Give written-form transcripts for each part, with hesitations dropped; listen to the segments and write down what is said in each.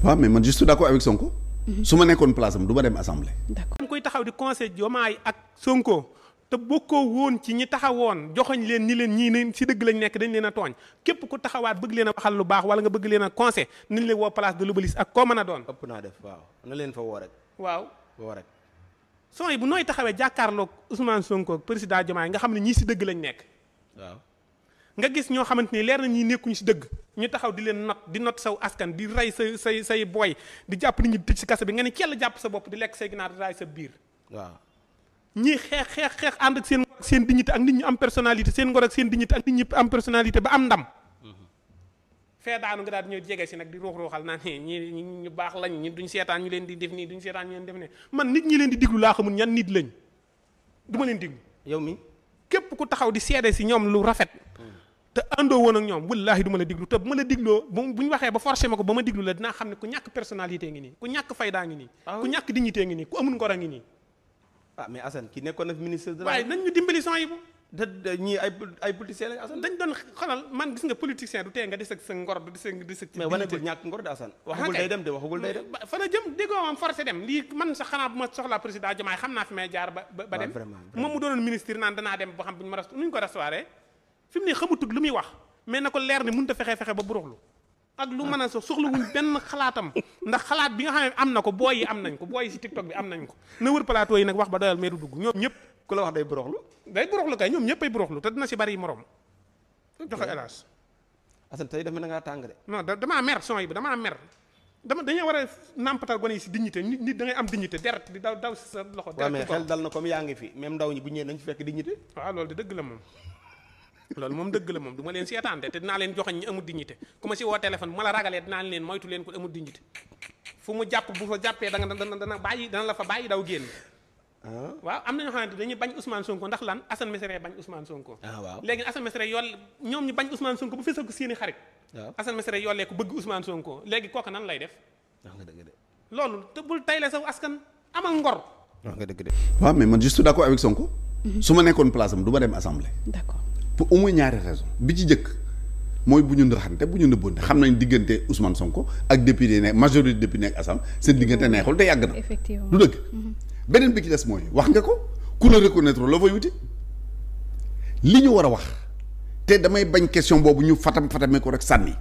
waaw mais man je suis d'accord avec Sonko. su ma nekkoon place am du ma dem assemblée. d'accord dañ koy taxaw di conseil Diomaye ak Sonko te bokkoo woon ci ñi taxawoon joxoñ leen ni leen ñii ne si dëgg lañ nekk dañ leen a tooñ képp ku taxawaat bëgg leen a waxal lu baax wala nga bëgg leen a conseil nañ leen woo place de l'Obélisque ak koo mën a doon. ëpp naa def waaw na leen fa woo rek. waaw woo rek. son yi bu nooy taxawee jàkkaarloog Ousmane Sonko président Diomaye nga xam ne ñii si dëgg lañ nekk. waaw. nga gis ñoo xamante ni leer na ñi nekkuñu si dëgg ñu taxaw di leen not saw askan di rey say booy di jàpp nit ñi tëj si kasa bi nga ne kell jàpp sa bopp di lekk say ginaar di raay sa biir. waaw. ñii xeex ànd ak seen dignité ak nit ñu am personnalité seen ngor ak seen dignité ak nit ñi am personnalité ba am ndam. fee daanu nga daal di ñëw jege si nag di ruux-ruuxal naan ñi ñu baax lañ ñi duñ seetaan ñu leen di def nii duñ seetaan ñu leen def ne man nit ñi leen di diglu laa xamul ñan nit lañ du ma leen diglu. yow mi képp ku taxaw di seede si ñoom lu rafet. te àndoo woon ak ñoom wallaahi du ma la diglu te bu ma la digloo bu ñu waxee ba forcé ma ko ba ma diglu la dinaa xam ne ku ñàkk personnalité ngi nii ku ñàkk faydaa ngi nii. ku ñàkk dignité ngi nii ku amul ngor a ngi nii. ah mais Assane ki nekkoon na fi ministre de la. waaye nañ ñu dimbali son yi bu. ñii ay politiciens lañ Assane. dañ doon xalal man gis nga politicien du tee nga des ak sa ngor du des ak. mais wane ko ñàkk ngor de Assane. waxagul day dem de waxagul day dem. fa la jëm déggoo moom forcé dem lii man sax xanaa bu ma soxlaa président Diomaye xam naa fi may jaar ba dem. moom mu doonoon ministre naan danaa dem boo xam bu ñu ma nuñ ko restauré fi mu ne xamutug lu muy wax mais na ko leer ne mënut a fexe ba buruxlu ak lu mën a soxlawuñ benn xalaatam ndax xalaat bi nga xam ne am na ko booy yi am nañ ko booy yi si TikTok bi am nañ ko na wër plateau yi nag wax ba doyal mais du dugg ñoom ñëpp. ku la wax day buruxlu. day buruxlu kay ñoom ñëpp ay buruxlu te dina si bari morom joxe hélas. Assane tey def na ngaa tàng de. non damaa mer son yi bi damaa mer dañoo war a nàmpatal gone yi si dignité nit da ngay am dignité deret di daw si sa loxo. waaw mais xel dal na comme yaa ngi fi même ndaw ñi bu ñëwee nañ fi fekk dignité. waaw loolu de dëgg la moom. loolu moom dëgg la moom du ma leen seetaante te dinaa leen joxañ ñi amul dignité ku ma si woo téléphone bu ma la ragalee dinaa leen moytu leen ko amul dignité fu mu jàpp bu fa jàppee dana la fa bàyyi daw génn. waaw am na ñoo xamante dañuy bañ Ousmane Sonko ndax lan Assane Mesere bañ Ousmane Sonko. waaw léegi Assane Mesere ñoom ñu bañ Ousmane Sonko bu fesal ko seeni xarit. waaw Assane Mesere yollee ko bëgg Ousmane Sonko léegi kooka nan lay def. wax nga dëgg de. loolu te bul tayle saw askan amal ngor. wax nga dëgg de. waaw mais man je suis d'accord avec Sonko. su ma nekkoon place am du ma dem assemblée. d'accord. pour au moins ñaari raison bi ci jëkk mooy bu ñu ndaxante bu ñu nëbboonte xam nañ diggante Ousmane Sonko ak député ne majorité député nekk assemblée seen diggante neexul te yàgg na. effectivement du dëgg. beneen bi ci des mooy wax nga ko ku la reconnaître la fay wuti li ñu war a wax te damay bañ question boobu ñu fatame ko rek sànni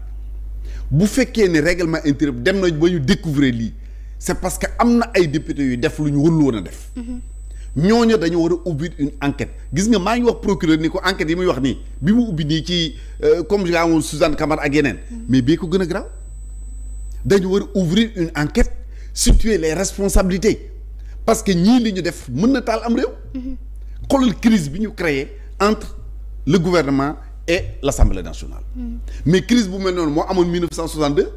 bu fekkee ne règlement intérieur dem na ba ñu découvrir lii c'est parce que am na ay députés yu def lu ñu warul woon a def. ñooñu dañu war a ubbi une enquête gis nga maa ngi wax procureur ni ko enquête yi muy wax nii bi mu ubbi nii ci comme genre Suzanne Camara ak yeneen mais bii ko gën a grave dañu war a ouvrir une enquête situer les responsabilités parce que ñii li ñu def mën na taal am réew. xoolal crise bi ñu créé entre le gouvernement et l'Assemblée nationale. mais crise bu mel noonu moo amoon 1962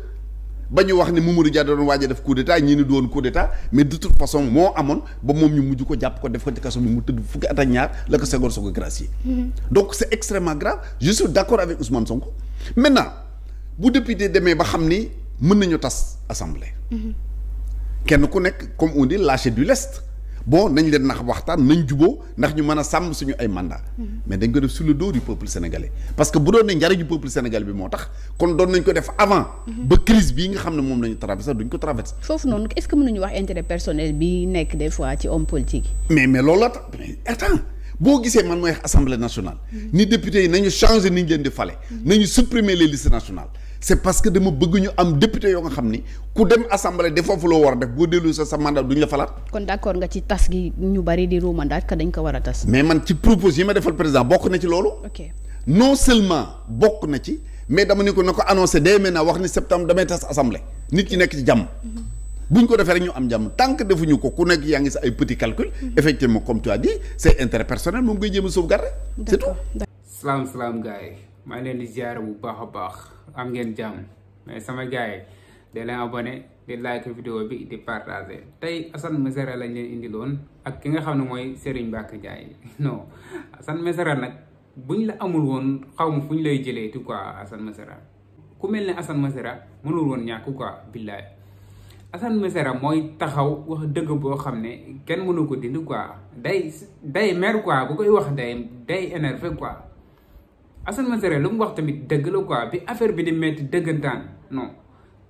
ba ñu wax ne Mamadou Dia doon waaj a def coup d'état ñii ni du woon coup d'état mais de toute façon moo amoon ba moom ñu mujj ko jàpp ko def ko ci kaso bi mu tëdd fukki at ak ñaar la ko Senghor soo ko gracier. donc c'est extrêmement grave je suis d'accord avec Ousmane Sonko maintenant bu député demee ba xam ni mën nañu tas assemblée. kenn ku nekk comme on dit lâcher du lest bon nañ leen nax waxtaan nañ juboo ndax ñu mën a sàmm suñu ay mandat mais dañ ko def sur le dos du peuple sénégalais parce que bu doon ne njariñu peuple sénégalais bi moo tax kon doon nañ ko def avant ba crise bii nga xam ne moom lañu traversé duñ ko traversé foofu noonu est-ce que mën nañu wax intérêt personnel bi nekk des fois ci homme politique mais loolu la tax attends boo gisee man mooy assemblée nationale ni député yi nañu changer ni ñu leen di fale nañu supprimer les listes nationales c'est parce que dama bëgg ñu am député yoo nga xam ni ku dem assemblée de foofu loo war a def boo dellu sa mandat duñ la falaat. kon d'accord nga ci tas gi ñu bari di ruumandaat que dañ ko war a tas. mais man ci propos yi ma defal président bokk na ci loolu. ok non seulement bokk na ci mais dama ni ko na ko annoncé dès maintenant wax ni septembre damay tas assemblée nit ki nekk ci jàmm. buñ ko defee rek ñu am jàmm tant que defuñu ko ku nekk yaa ngi sa ay petits calculs. effectivement comme tu as dit c'est intérêt personnel moom ngay jéem a sauvegarder. c'est tout. salaam gars yi maa ngi leen di ziare bu baax a baax am ngeen jàmm mais sama gars yi da leen abonné di like vidéo bi di partager tey Assane Mesere lañ leen indiloon ak ki nga xam ne mooy Serigne Mbacké Ndiaye non Assane Mesere nag buñ la amul woon xaw ma fu ñu lay jëlee tu quoi Assane Mesere ku mel ne Assane Mesere mënul woon ñàkk quoi billaay Assane Mesere mooy taxaw wax dëgg boo xam ne kenn mënu ko dindi quoi day mer quoi bu koy wax day énervé quoi Assane Mesere lu mu wax tamit dëgg la quoi bi affaire bi di metti dëggantaan non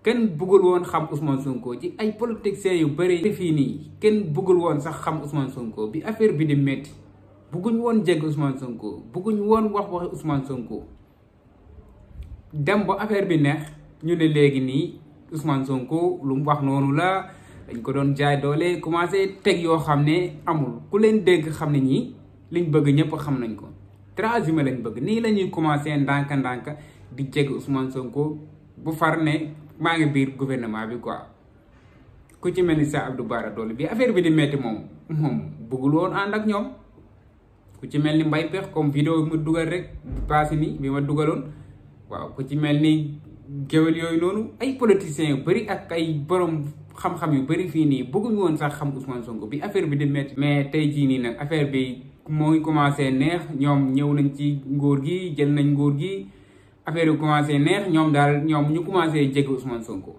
kenn bëggul woon xam Ousmane Sonko ci ay politiciens yu bëri fii nii kenn bëggul woon sax xam Ousmane Sonko bi affaire bi di métti bëgguñ woon jégg Ousmane Sonko bëgguñ woon wax waxi Ousmane Sonko dem ba affaire bi neex ñu ne léegi nii Ousmane Sonko lu mu wax noonu la dañ ko doon jaay doole commencé teg yoo xam ne amul ku leen dégg xam ne ñii liñ bëgg ñëpp xam nañ ko transhumé lañ bëgg nii la ñuy commencé ndànk-ndànk di jégg Ousmane Sonko bu far ne maa ngi biir gouvernement bi quoi ku ci mel ni Cheikh Abdou Bara Dolly bi affaire bi di metti moom bëggul woon ànd ak ñoom ku ci mel ni Mbaye Pekh comme vidéo bi ma dugal rek passé ni bi ma dugaloon waaw ku ci mel ni géwél yooyu noonu ay politiciens yu bëri ak ay borom xam-xam yu bëri fii nii bëgguñu woon sax xam Ousmane Sonko bi affaire bi di metti mais tey jii nii nag affaire bi moo ngi commencé neex ñoom ñëw nañ ci nguur gi jël nañ nguur gi affaire bi commencé neex ñoom daal ñoom ñu commencé jéggi Ousmane Sonko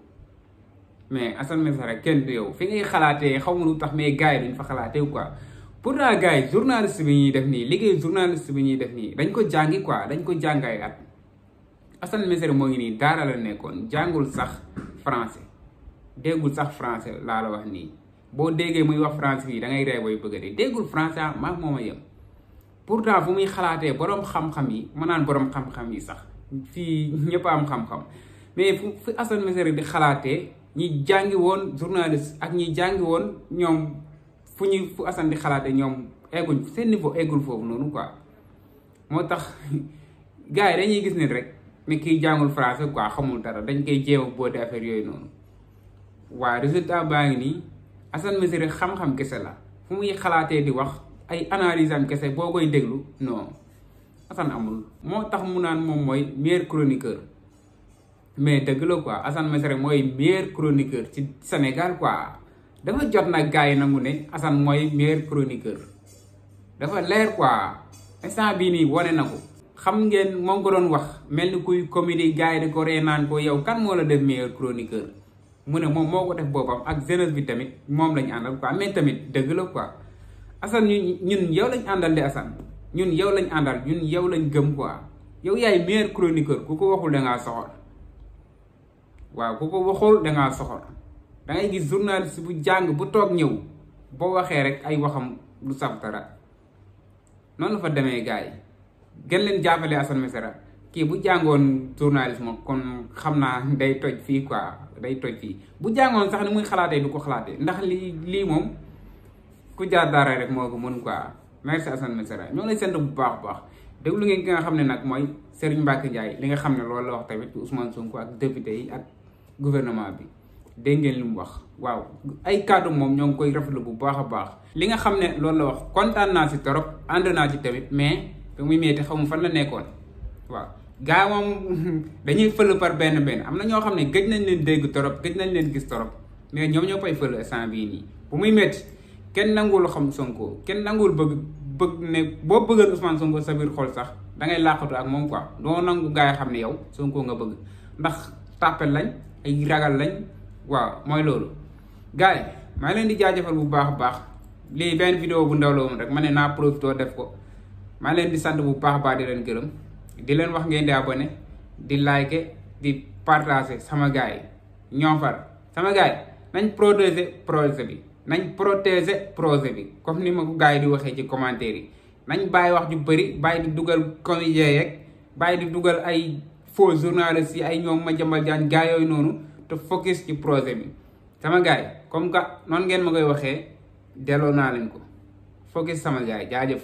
mais Assane Mesere kenn du yow fi ngay xalaatee xaw ma lu tax mais gars yi duñ fa xalaatee quoi pourtant gars yi journaliste bi ñuy def nii liggéey journaliste bi ñuy def nii dañ ko jàngi quoi dañ ko jàngay at Assane Mesere moo ngi nii daara la nekkoon jàngul sax français déggul sax français laa la wax nii boo déggee muy wax français fii da ngay rey booy bëgg a dee déggul français maag moom a yem pourtant fu muy xalaatee borom xam-xam yi ma naan borom xam-xam yi sax fii ñëpp am xam-xam mais fu Assane Mesere di xalaatee ñi jàngi woon journaliste ak ñi jàngi woon ñoom fu Assane di xalaatee ñoom egguñ seen niveau eggul foofu noonu quoi moo tax gars yi dañuy gis ne rek ne kii jàngul français quoi xamul dara dañ koy jéem a boote affaire yooyu noonu waaye résultat baa ngi nii Assane Mesere xam-xam kese la fu muy xalaatee di wax ay analyse am kese boo koy déglu non Assane amul moo tax mu naan moom mooy meilleur chroniqueur mais dëgg la quoi Assane Mesere mooy meilleur chroniqueur ci Sénégal quoi dafa jot nag gars yi nangu ne Assane mooy meilleur chroniqueur dafa leer quoi instant bii nii wane na ko xam ngeen moom ko doon wax mel ni kuy comédie gars yi di ko ree naan ko yow kan moo la def meilleur chroniqueur mu ne moom moo ko def boppam ak jeunesse bi tamit moom lañ àndal quoi mais tamit dëgg la quoi Assane ñun yow lañ àndal de Assane ñun yow lañ àndal ñun yow lañ gëm quoi yow yaay meilleur chroniqueur ku ko waxul dangaa soxor waaw ku ko waxul dangaa soxor da ngay gis journaliste bu jàng bu toog ñëw boo waxee rek ay waxam lu saf dara noonu fa demee gars yi gën leen jàppale Assane Mesere kii bu jàngoon journalisme kon xam naa day toj fii quoi day toj fii bu jàngoon sax ni muy xalaatee du ko xalaatee ndax lii moom ku jaar dara rek moo ko mën quoi merci Assane Mesere ñoo lay sant bu baax baax déglu ngeen ki nga xam ne nag mooy Serigne Mbacké Ndiaye li nga xam ne loolu la wax tamit Ousmane Sonko ak député yi ak gouvernement bi dégg ngeen li mu wax waaw ay kàddu moom ñoo ngi koy rafetlu bu baax a baax li nga xam ne loolu la wax kontaan naa si torop ànd naa ci tamit mais te muy metti xamu fan la nekkoon waaw gaa moom dañuy fël par benn am na ñoo xam ne gëj nañ leen dégg torop gëj nañ leen gis torop mais ñoom ñoo koy fël instant bii nii bu muy metti kenn nanguwul xam Sonko kenn nanguwul bëgg ne boo bëggoon Ousmane Sonko sa biir xol sax da ngay làqatu ak moom quoi doo nangu gaa yi xam ne yow Sonko nga bëgg ndax tàppel lañ ay ragal lañ waaw mooy loolu gars yi maa ngi leen di jaajëfal bu baax a baax lii benn vidéo bu ndaw la woon rek ma ne naa profité def ko maa ngi leen di sant bu baax a baax di leen gërëm di leen wax ngeen di abonné di like di partager sama gars yi ñoo far sama gars yi nañ protéger projet bi comme ni ma ko gars yi di waxee ci commentaire yi nañ bàyyi wax ju bëri bàyyi di dugal comédien yeeg bàyyi di dugal ay faux journalistes yi ay ñoom Madiambal Diagne gars yooyu noonu te focus ci projet bi sama gars yi comme que noonu ngeen ma koy waxee delloo naa leen ko focus sama gars yi jaajëf